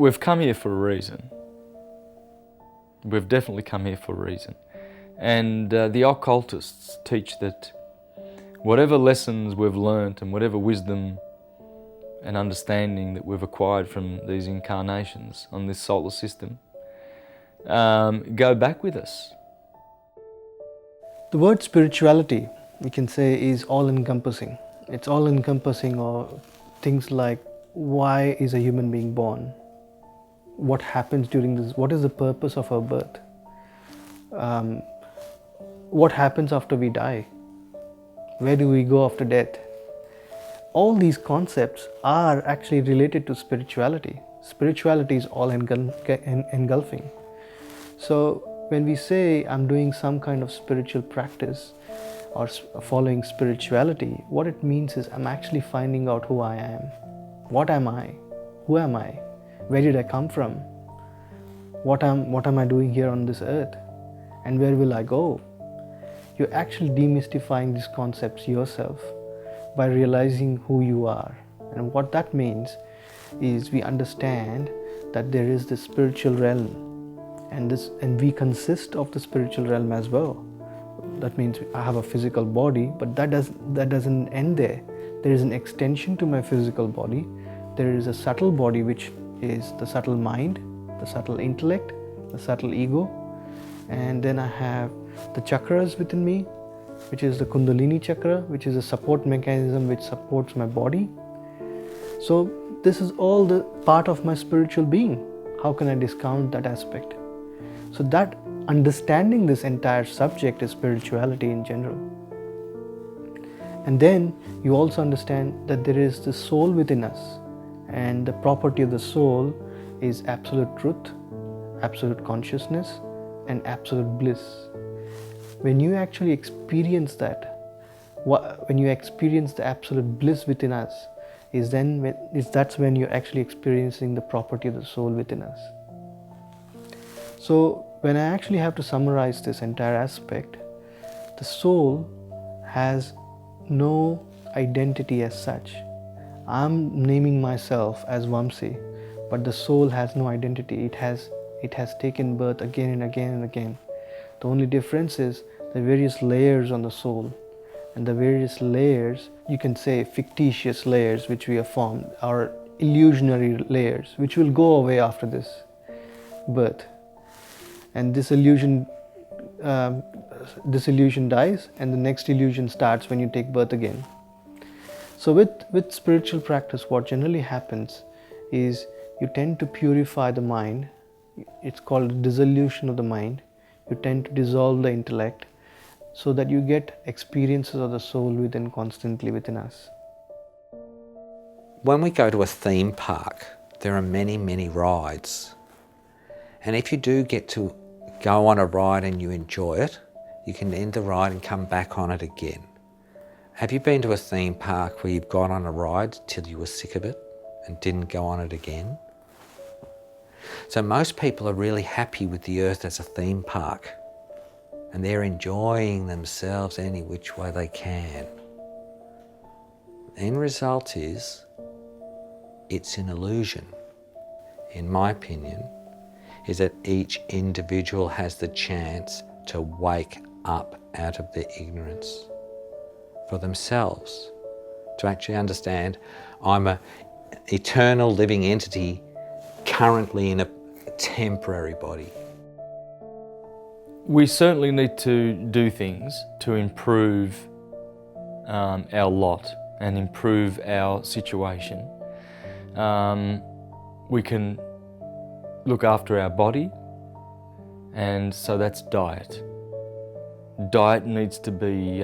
We've come here for a reason. We've definitely come here for a reason. And the occultists teach that whatever lessons we've learnt and whatever wisdom and understanding that we've acquired from these incarnations on this solar system go back with us. The word spirituality, we can say, is all-encompassing. It's all-encompassing of things like, why is a human being born? What happens during this? What is the purpose of our birth? What happens after we die? Where do we go after death? All these concepts are actually related to spirituality. Spirituality is all engulfing. So when we say I'm doing some kind of spiritual practice or following spirituality, what it means is I'm actually finding out who I am. What am I? Who am I? Where did I come from? What am I doing here on this earth? And where will I go? You're actually demystifying these concepts yourself by realizing who you are. And what that means is we understand that there is this spiritual realm, and we consist of the spiritual realm as well. That means I have a physical body, but that doesn't end there. There is an extension to my physical body. There is a subtle body, which is the subtle mind, the subtle intellect, the subtle ego, and then I have the chakras within me, which is the Kundalini chakra, which is a support mechanism which supports my body. So this is all the part of my spiritual being. How can I discount that aspect? So that understanding this entire subject is spirituality in general. And then you also understand that there is the soul within us, and the property of the soul is absolute truth, absolute consciousness, and absolute bliss. When you actually experience that, when you experience the absolute bliss within us, that's when you're actually experiencing the property of the soul within us. So when I actually have to summarize this entire aspect, the soul has no identity as such. I'm naming myself as Vamsi, but the soul has no identity. It has taken birth again and again and again. The only difference is the various layers on the soul, and the various layers, you can say fictitious layers which we have formed, are illusionary layers which will go away after this birth. And this illusion dies, and the next illusion starts when you take birth again. So with spiritual practice, what generally happens is you tend to purify the mind. It's called dissolution of the mind. You tend to dissolve the intellect so that you get experiences of the soul constantly within us. When we go to a theme park, there are many, many rides. And if you do get to go on a ride and you enjoy it, you can end the ride and come back on it again. Have you been to a theme park where you've gone on a ride till you were sick of it and didn't go on it again? So most people are really happy with the earth as a theme park, and they're enjoying themselves any which way they can. The end result is, it's an illusion. In my opinion, is that each individual has the chance to wake up out of their ignorance for themselves, to actually understand I'm an eternal living entity currently in a temporary body. We certainly need to do things to improve our lot and improve our situation. We can look after our body, and so that's diet. Diet needs to be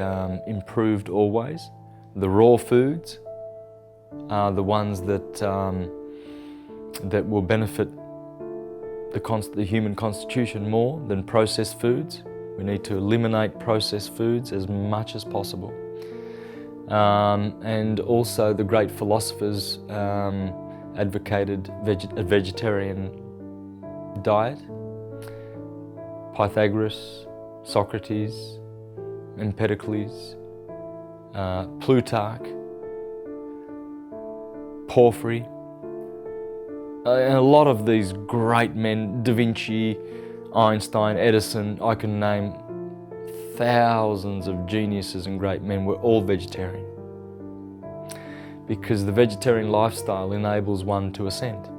improved always. The raw foods are the ones that will benefit the human constitution more than processed foods. We need to eliminate processed foods as much as possible. And also the great philosophers advocated a vegetarian diet. Pythagoras, Socrates, Empedocles, Plutarch, Porphyry. a lot of these great men, Da Vinci, Einstein, Edison, I can name thousands of geniuses and great men, were all vegetarian. Because the vegetarian lifestyle enables one to ascend.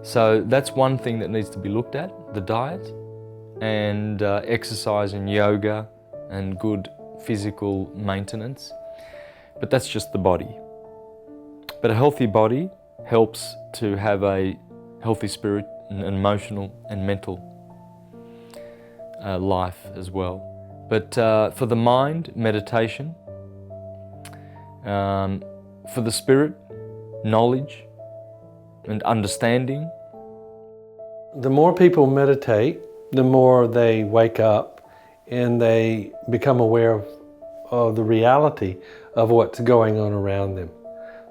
So that's one thing that needs to be looked at, the diet, and exercise and yoga and good physical maintenance. But that's just the body. But a healthy body helps to have a healthy spirit and emotional and mental life as well. But for the mind, meditation. For the spirit, knowledge and understanding. The more people meditate, the more they wake up and they become aware of the reality of what's going on around them.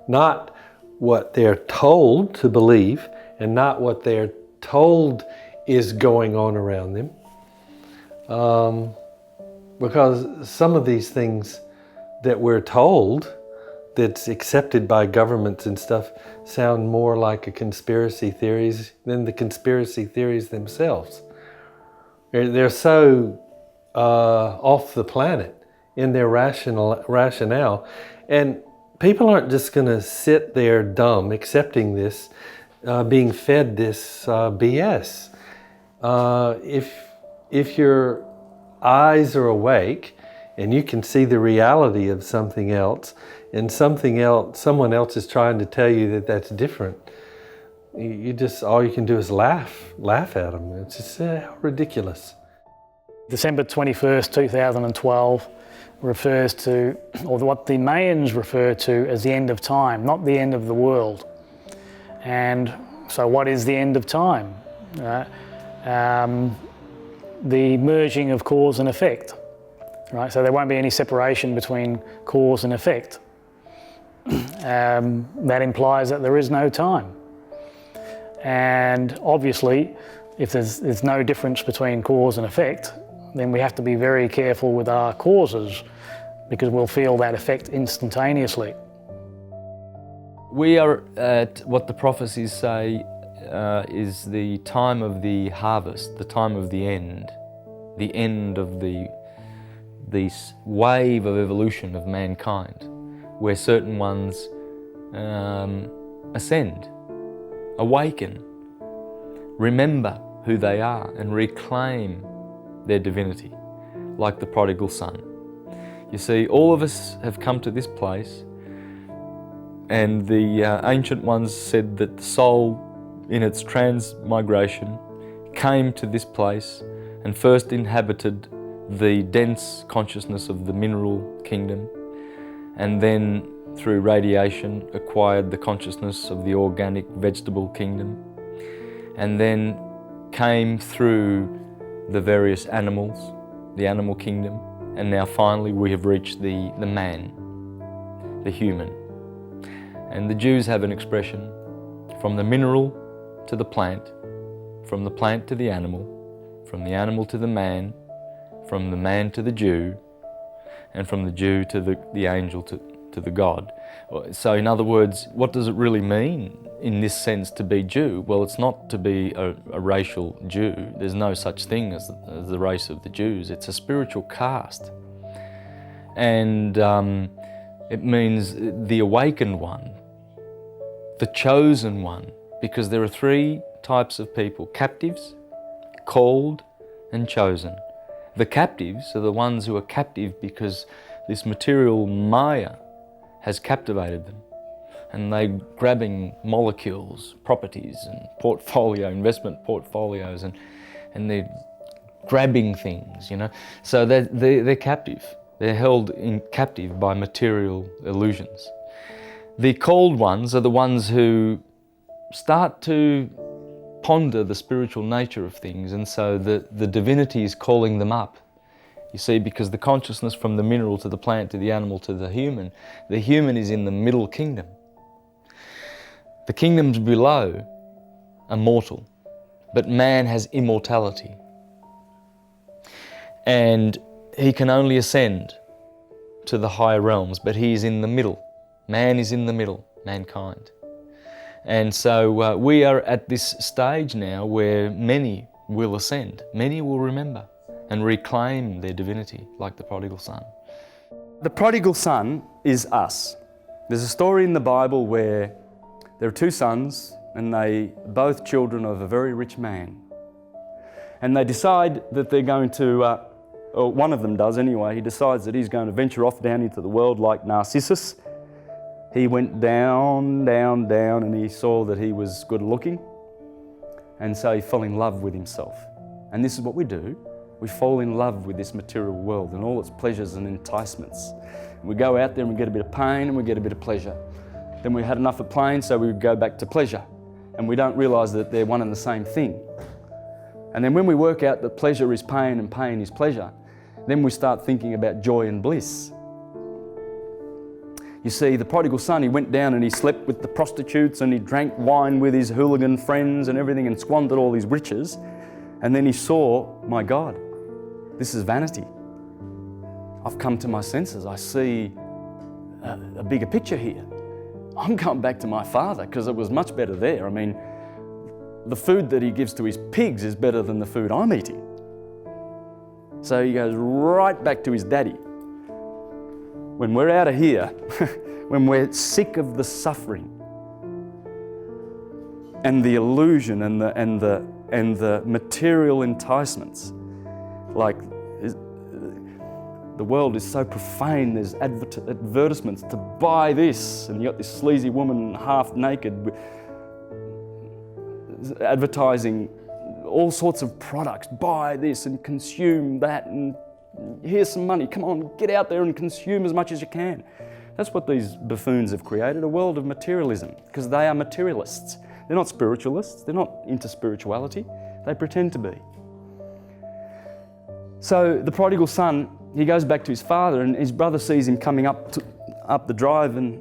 Not what they're told to believe and not what they're told is going on around them. Because some of these things that we're told that's accepted by governments and stuff sound more like a conspiracy theories than the conspiracy theories themselves. They're so off the planet in their rationale. And people aren't just going to sit there dumb accepting this, being fed this BS. If your eyes are awake and you can see the reality of something else, and someone else is trying to tell you that that's different, all you can do is laugh at them. It's just ridiculous. December 21st, 2012 refers to, or what the Mayans refer to as the end of time, not the end of the world. And so what is the end of time? The merging of cause and effect, right? So there won't be any separation between cause and effect. That implies that there is no time. And obviously, if there's no difference between cause and effect, then we have to be very careful with our causes, because we'll feel that effect instantaneously. We are at what the prophecies say is the time of the harvest, the time of the end of this wave of evolution of mankind, where certain ones ascend, awaken, remember who they are and reclaim their divinity, like the prodigal son. You see, all of us have come to this place, and the ancient ones said that the soul in its transmigration came to this place and first inhabited the dense consciousness of the mineral kingdom, and then through radiation acquired the consciousness of the organic vegetable kingdom, and then came through the various animals, the animal kingdom, and now finally we have reached the man, the human. And the Jews have an expression: from the mineral to the plant, from the plant to the animal, from the animal to the man, from the man to the Jew, and from the Jew to the angel to the God. So in other words, what does it really mean in this sense to be Jew? Well, it's not to be a racial Jew. There's no such thing as the race of the Jews. It's a spiritual caste. And it means the awakened one, the chosen one, because there are three types of people: captives, called, and chosen. The captives are the ones who are captive because this material Maya has captivated them, and they're grabbing molecules, properties, and investment portfolios, and they're grabbing things, you know. So they're captive. They're held in captive by material illusions. The called ones are the ones who start to ponder the spiritual nature of things, and so the divinity is calling them up. You see, because the consciousness from the mineral to the plant to the animal to the human is in the middle kingdom. The kingdoms below are mortal, but man has immortality. And he can only ascend to the higher realms, but he is in the middle. Man is in the middle, mankind. And so we are at this stage now where many will ascend, many will remember and reclaim their divinity, like the prodigal son. The prodigal son is us. There's a story in the Bible where there are two sons, and they both children of a very rich man. And they decide that they're going to, or one of them does anyway, he decides that he's going to venture off down into the world like Narcissus. He went down, down, down, and he saw that he was good looking. And so he fell in love with himself. And this is what we do. We fall in love with this material world and all its pleasures and enticements. We go out there and we get a bit of pain and we get a bit of pleasure. Then we had enough of pain, so we go back to pleasure. And we don't realise that they're one and the same thing. And then when we work out that pleasure is pain and pain is pleasure, then we start thinking about joy and bliss. You see, the prodigal son, he went down and he slept with the prostitutes and he drank wine with his hooligan friends and everything and squandered all his riches. And then he saw, my God, this is vanity. I've come to my senses. I see a bigger picture here. I'm going back to my father because it was much better there. I mean, the food that he gives to his pigs is better than the food I'm eating. So he goes right back to his daddy. When we're out of here, when we're sick of the suffering and the illusion and the material enticements, like the world is so profane, there's advertisements to buy this, and you got this sleazy woman half naked advertising all sorts of products. Buy this and consume that, and here's some money. Come on, get out there and consume as much as you can. That's what these buffoons have created, a world of materialism, because they are materialists. They're not spiritualists, they're not into spirituality, they pretend to be. So the prodigal son, he goes back to his father, and his brother sees him coming up the drive, and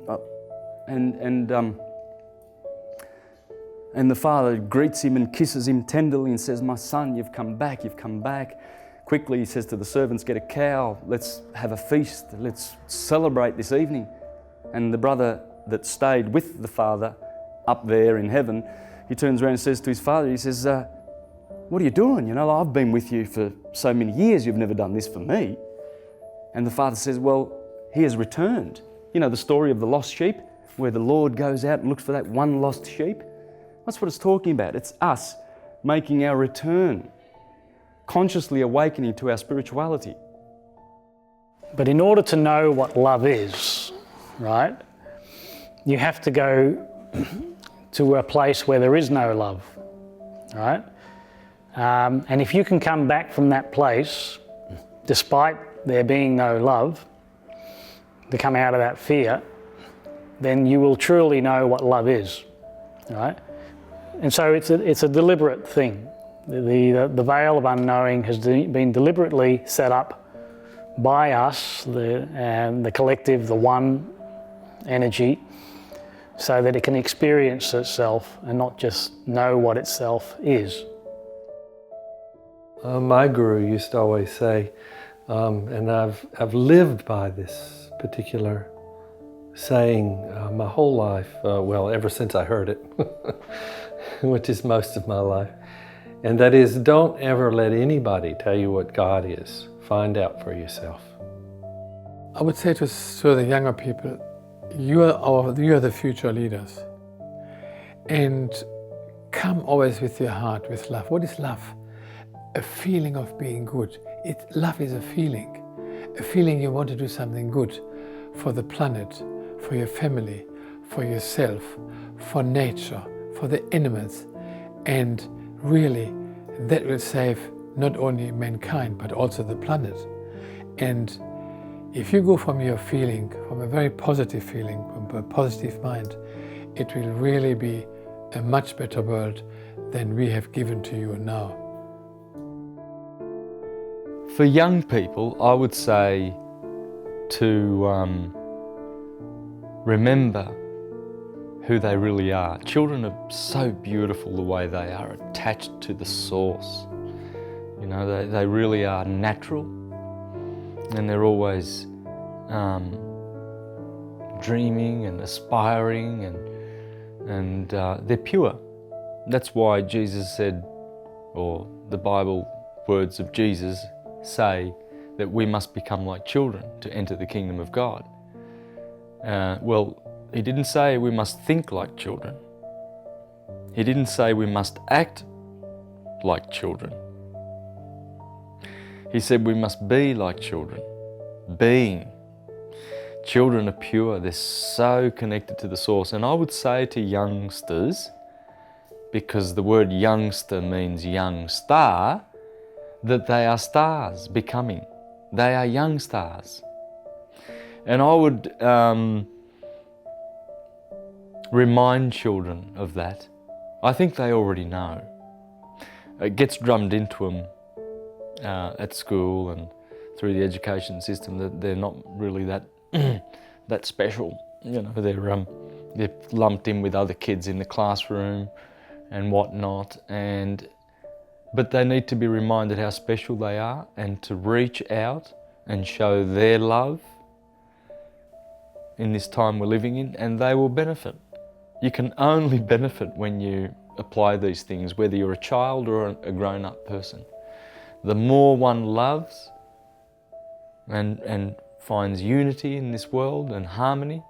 the father greets him and kisses him tenderly and says, "My son, you've come back, you've come back." Quickly he says to the servants, "Get a cow, let's have a feast, let's celebrate this evening." And the brother that stayed with the father up there in heaven, he turns around and says to his father, he says, "What are you doing? You know, I've been with you for so many years, you've never done this for me." And the father says, "Well, he has returned." You know the story of the lost sheep, where the Lord goes out and looks for that one lost sheep? That's what it's talking about. It's us making our return, consciously awakening to our spirituality. But in order to know what love is, right, you have to go to a place where there is no love, right? And if you can come back from that place, despite there being no love, to come out of that fear, then you will truly know what love is, right? And so it's a deliberate thing. The veil of unknowing has been deliberately set up by us, the collective, the one energy, so that it can experience itself and not just know what itself is. My guru used to always say, and I've lived by this particular saying my whole life, well, ever since I heard it, which is most of my life. And that is, don't ever let anybody tell you what God is. Find out for yourself. I would say to the younger people, you are the future leaders. And come always with your heart, with love. What is love? A feeling of being good. Love is a feeling you want to do something good for the planet, for your family, for yourself, for nature, for the animals. And really, that will save not only mankind, but also the planet. And if you go from your feeling, from a very positive feeling, from a positive mind, it will really be a much better world than we have given to you now. For young people, I would say to remember who they really are. Children are so beautiful the way they are, attached to the source. You know, they really are natural, and they're always dreaming and aspiring, and and they're pure. That's why Jesus said, or the Bible words of Jesus say, that we must become like children to enter the kingdom of God. Well, he didn't say we must think like children. He didn't say we must act like children. He said we must be like children. Being. Children are pure, they're so connected to the source. And I would say to youngsters, because the word youngster means young star, that they are stars becoming. They are young stars. And I would remind children of that. I think they already know. It gets drummed into them at school and through the education system that they're not really that that special. You know, they're lumped in with other kids in the classroom and whatnot, but they need to be reminded how special they are and to reach out and show their love in this time we're living in, and they will benefit. You can only benefit when you apply these things, whether you're a child or a grown-up person. The more one loves and finds unity in this world and harmony,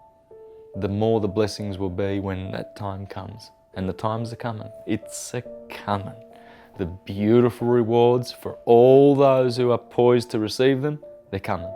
the more the blessings will be when that time comes. And the times are coming. It's a-coming. The beautiful rewards for all those who are poised to receive them, they're coming.